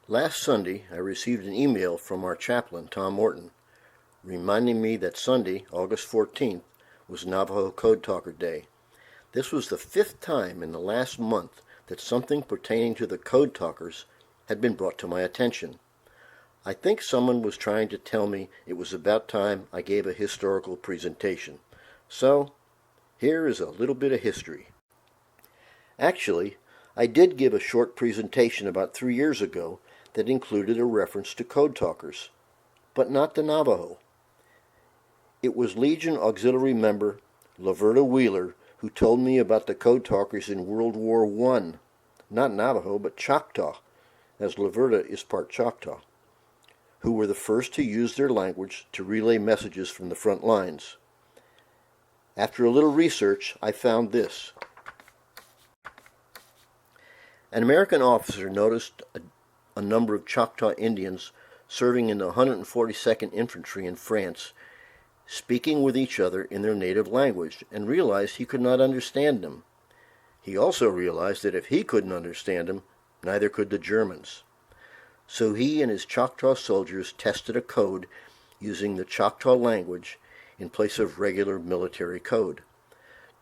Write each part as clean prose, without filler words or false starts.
Last Sunday, I received an email from our chaplain, Tom Morton, reminding me that Sunday, August 14th, was Navajo Code Talker Day. This was the 5th time in the last month that something pertaining to the Code Talkers had been brought to my attention. I think someone was trying to tell me it was about time I gave a historical presentation. So, here is a little bit of history. Actually, I did give a short presentation about 3 years ago that included a reference to Code Talkers, but not the Navajo. It was Legion Auxiliary member Laverta Wheeler who told me about the Code Talkers in World War I, not Navajo, but Choctaw, as Laverta is part Choctaw, who were the first to use their language to relay messages from the front lines. After a little research, I found this. An American officer noticed a number of Choctaw Indians serving in the 142nd Infantry in France speaking with each other in their native language and realized he could not understand them. He also realized that if he couldn't understand them, neither could the Germans. So he and his Choctaw soldiers tested a code using the Choctaw language in place of regular military code.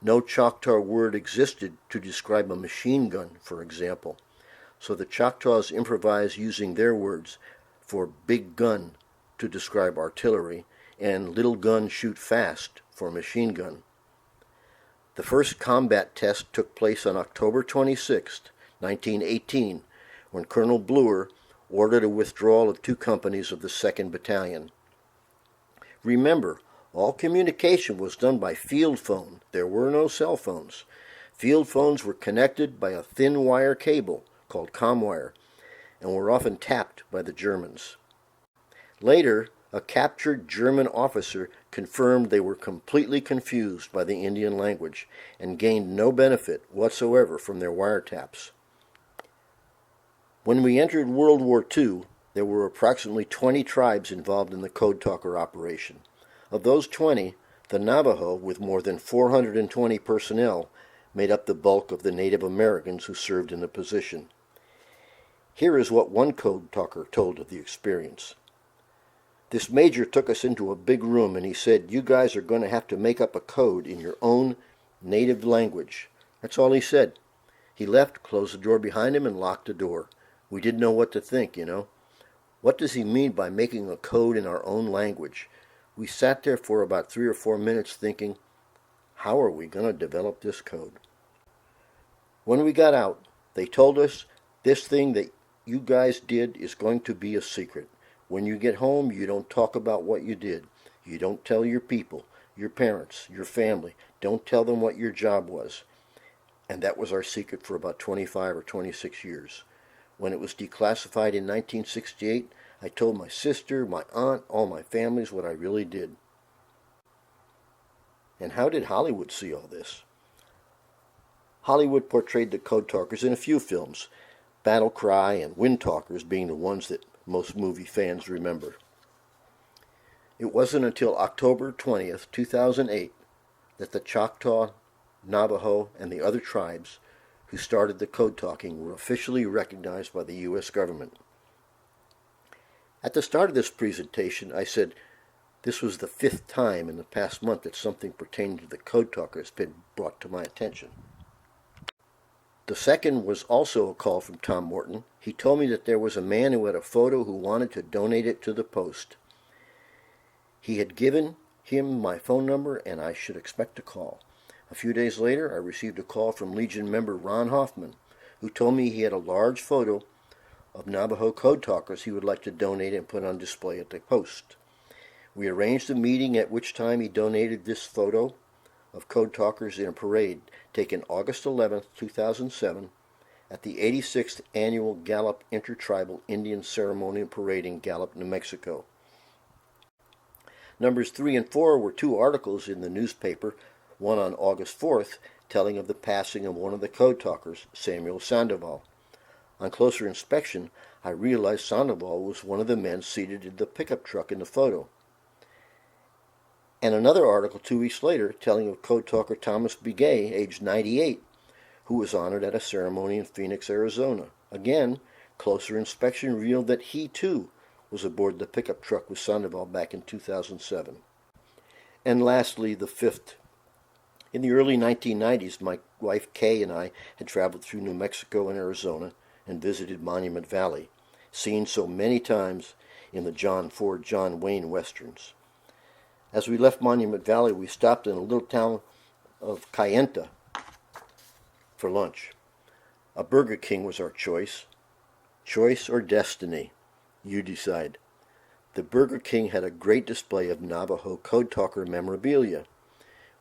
No Choctaw word existed to describe a machine gun, for example, so the Choctaws improvised using their words for big gun to describe artillery and little gun shoot fast for machine gun. The first combat test took place on October 26, 1918, when Colonel Bloor ordered a withdrawal of 2 companies of the 2nd Battalion. Remember, all communication was done by field phone. There were no cell phones. Field phones were connected by a thin wire cable called comwire and were often tapped by the Germans. Later, a captured German officer confirmed they were completely confused by the Indian language and gained no benefit whatsoever from their wiretaps. When we entered World War II, there were approximately 20 tribes involved in the Code Talker operation. Of those 20, the Navajo, with more than 420 personnel, made up the bulk of the Native Americans who served in the position. Here is what one Code Talker told of the experience. This major took us into a big room and he said, "You guys are going to have to make up a code in your own native language." That's all he said. He left, closed the door behind him, and locked the door. We didn't know what to think, What does he mean by making a code in our own language? We sat there for about 3 or 4 minutes thinking, how are we going to develop this code? When we got out, they told us, this thing that you guys did is going to be a secret. When you get home, you don't talk about what you did. You don't tell your people, your parents, your family. Don't tell them what your job was. And that was our secret for about 25 or 26 years. When it was declassified in 1968, I told my sister, my aunt, all my families what I really did. And how did Hollywood see all this? Hollywood portrayed the Code Talkers in a few films, Battle Cry and Wind Talkers being the ones that most movie fans remember. It wasn't until October 20th, 2008, that the Choctaw, Navajo, and the other tribes who started the code talking were officially recognized by the U.S. government. At the start of this presentation, I said this was the 5th time in the past month that something pertaining to the Code Talker has been brought to my attention. The second was also a call from Tom Morton. He told me that there was a man who had a photo who wanted to donate it to the Post. He had given him my phone number and I should expect a call. A few days later, I received a call from Legion member Ron Hoffman, who told me he had a large photo of Navajo Code Talkers he would like to donate and put on display at the Post. We arranged a meeting at which time he donated this photo of Code Talkers in a parade taken August 11, 2007, at the 86th Annual Gallup Intertribal Indian Ceremony and Parade in Gallup, New Mexico. Numbers 3 and 4 were 2 articles in the newspaper, one on August 4th, telling of the passing of one of the Code Talkers, Samuel Sandoval. On closer inspection, I realized Sandoval was one of the men seated in the pickup truck in the photo. And another article 2 weeks later telling of Code Talker Thomas Begay, aged 98, who was honored at a ceremony in Phoenix, Arizona. Again, Closer inspection revealed that he, too, was aboard the pickup truck with Sandoval back in 2007. And lastly, the fifth. In the early 1990s, my wife Kay and I had traveled through New Mexico and Arizona and visited Monument Valley, seen so many times in the John Ford, John Wayne westerns. As we left Monument Valley, we stopped in a little town of Kayenta for lunch. A Burger King was our choice. Choice or destiny? You decide. The Burger King had a great display of Navajo Code Talker memorabilia.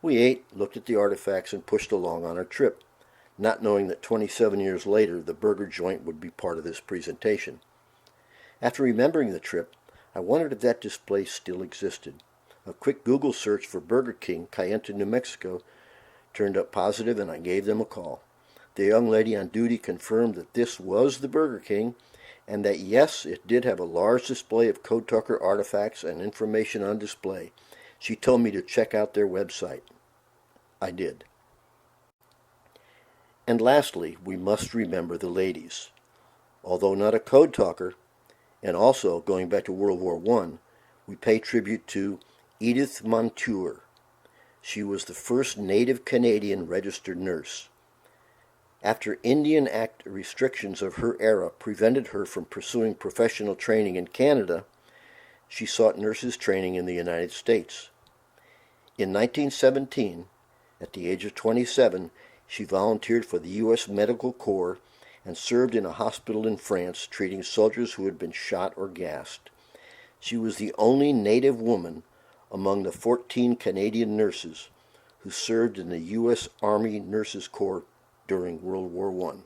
We ate, looked at the artifacts, and pushed along on our trip, not knowing that 27 years later the burger joint would be part of this presentation. After remembering the trip, I wondered if that display still existed. A quick Google search for Burger King, Kayenta, New Mexico, turned up positive, and I gave them a call. The young lady on duty confirmed that this was the Burger King, and that yes, it did have a large display of Code Talker artifacts and information on display. She told me to check out their website. I did. And lastly, we must remember the ladies. Although not a Code Talker, and also going back to World War I, we pay tribute to Edith Montour. She was the first Native Canadian registered nurse. After Indian Act restrictions of her era prevented her from pursuing professional training in Canada, she sought nurses training in the United States. In 1917, at the age of 27, she volunteered for the U.S. Medical Corps and served in a hospital in France treating soldiers who had been shot or gassed. She was the only Native woman among the 14 Canadian nurses who served in the U.S. Army Nurses Corps during World War I.